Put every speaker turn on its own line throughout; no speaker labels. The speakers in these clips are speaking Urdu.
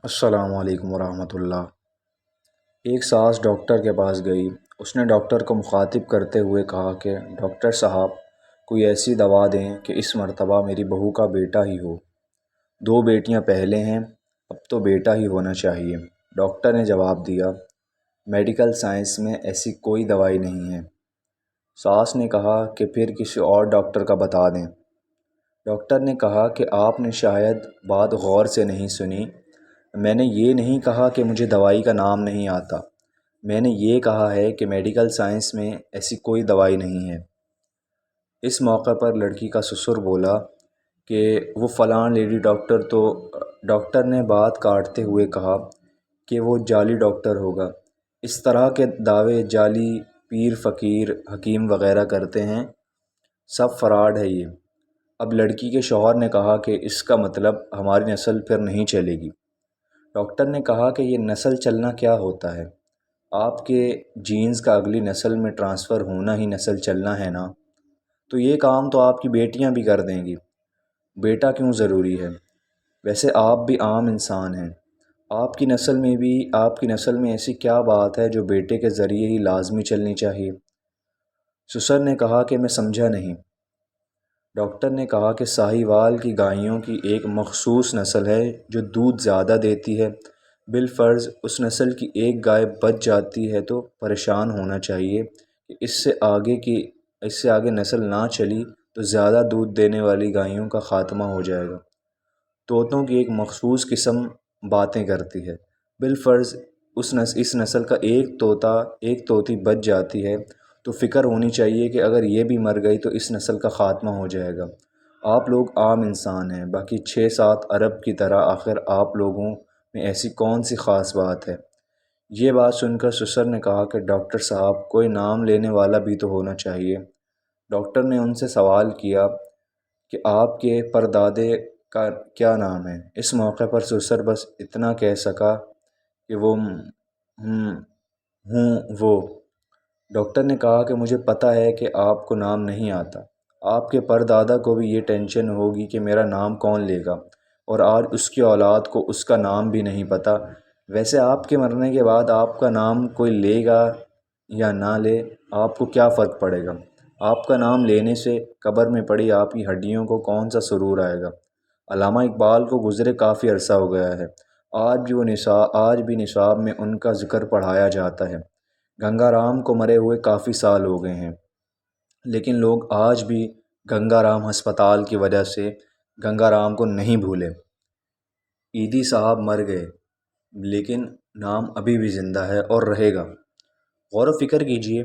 السلام علیکم ورحمۃ اللہ۔ ایک ساس ڈاکٹر کے پاس گئی۔ اس نے ڈاکٹر کو مخاطب کرتے ہوئے کہا کہ ڈاکٹر صاحب، کوئی ایسی دوا دیں کہ اس مرتبہ میری بہو کا بیٹا ہی ہو۔ 2 بیٹیاں پہلے ہیں، اب تو بیٹا ہی ہونا چاہیے۔ ڈاکٹر نے جواب دیا، میڈیکل سائنس میں ایسی کوئی دوائی نہیں ہے۔ ساس نے کہا کہ پھر کسی اور ڈاکٹر کا بتا دیں۔ ڈاکٹر نے کہا کہ آپ نے شاید بات غور سے نہیں سنی۔ میں نے یہ نہیں کہا کہ مجھے دوائی کا نام نہیں آتا، میں نے یہ کہا ہے کہ میڈیکل سائنس میں ایسی کوئی دوائی نہیں ہے۔ اس موقع پر لڑکی کا سسر بولا کہ وہ فلاں لیڈی ڈاکٹر تو۔ ڈاکٹر نے بات کاٹتے ہوئے کہا کہ وہ جعلی ڈاکٹر ہوگا۔ اس طرح کے دعوے جعلی پیر فقیر حکیم وغیرہ کرتے ہیں، سب فراڈ ہے یہ۔ اب لڑکی کے شوہر نے کہا کہ اس کا مطلب ہماری نسل پھر نہیں چلے گی۔ ڈاکٹر نے کہا کہ یہ نسل چلنا کیا ہوتا ہے؟ آپ کے جینز کا اگلی نسل میں ٹرانسفر ہونا ہی نسل چلنا ہے نا؟ تو یہ کام تو آپ کی بیٹیاں بھی کر دیں گی، بیٹا کیوں ضروری ہے؟ ویسے آپ بھی عام انسان ہیں، آپ کی نسل میں ایسی کیا بات ہے جو بیٹے کے ذریعے ہی لازمی چلنی چاہیے؟ سسر نے کہا کہ میں سمجھا نہیں۔ ڈاکٹر نے کہا کہ ساہیوال کی گایوں کی ایک مخصوص نسل ہے جو دودھ زیادہ دیتی ہے۔ بالفرض اس نسل کی ایک گائے بچ جاتی ہے تو پریشان ہونا چاہیے کہ اس سے آگے نسل نہ چلی تو زیادہ دودھ دینے والی گایوں کا خاتمہ ہو جائے گا۔ طوطوں کی ایک مخصوص قسم باتیں کرتی ہے۔ بالفرض اس نسل کا ایک طوطی بچ جاتی ہے تو فکر ہونی چاہیے کہ اگر یہ بھی مر گئی تو اس نسل کا خاتمہ ہو جائے گا۔ آپ لوگ عام انسان ہیں، باقی 6-7 ارب کی طرح، آخر آپ لوگوں میں ایسی کون سی خاص بات ہے؟ یہ بات سن کر سسر نے کہا کہ ڈاکٹر صاحب، کوئی نام لینے والا بھی تو ہونا چاہیے۔ ڈاکٹر نے ان سے سوال کیا کہ آپ کے پردادے کا کیا نام ہے؟ اس موقع پر سسر بس اتنا کہہ سکا کہ وہ۔ ڈاکٹر نے کہا کہ مجھے پتہ ہے کہ آپ کو نام نہیں آتا، آپ کے پردادا کو بھی یہ ٹینشن ہوگی کہ میرا نام کون لے گا، اور آج اس کی اولاد کو اس کا نام بھی نہیں پتہ۔ ویسے آپ کے مرنے کے بعد آپ کا نام کوئی لے گا یا نہ لے، آپ کو کیا فرق پڑے گا؟ آپ کا نام لینے سے قبر میں پڑی آپ کی ہڈیوں کو کون سا سرور آئے گا؟ علامہ اقبال کو گزرے کافی عرصہ ہو گیا ہے، آج بھی نصاب میں ان کا ذکر پڑھایا جاتا ہے۔ گنگا رام کو مرے ہوئے کافی سال ہو گئے ہیں، لیکن لوگ آج بھی گنگا رام ہسپتال کی وجہ سے گنگا رام کو نہیں بھولے۔ ایدی صاحب مر گئے، لیکن نام ابھی بھی زندہ ہے اور رہے گا۔ غور و فکر کیجئے،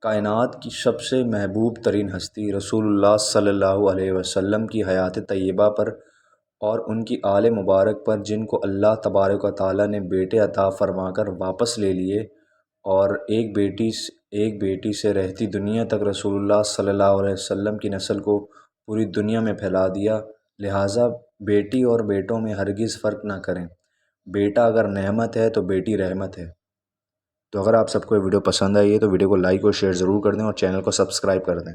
کائنات کی سب سے محبوب ترین ہستی رسول اللہ صلی اللہ علیہ وسلم کی حیات طیبہ پر اور ان کی آل مبارک پر، جن کو اللہ تبارک و تعالیٰ نے بیٹے عطا فرما کر واپس لے لیے، اور ایک بیٹی سے رہتی دنیا تک رسول اللہ صلی اللہ علیہ وسلم کی نسل کو پوری دنیا میں پھیلا دیا۔ لہٰذا بیٹی اور بیٹوں میں ہرگز فرق نہ کریں۔ بیٹا اگر نعمت ہے تو بیٹی رحمت ہے۔ تو اگر آپ سب کو یہ ویڈیو پسند آئی ہے تو ویڈیو کو لائک اور شیئر ضرور کر دیں اور چینل کو سبسکرائب کر دیں۔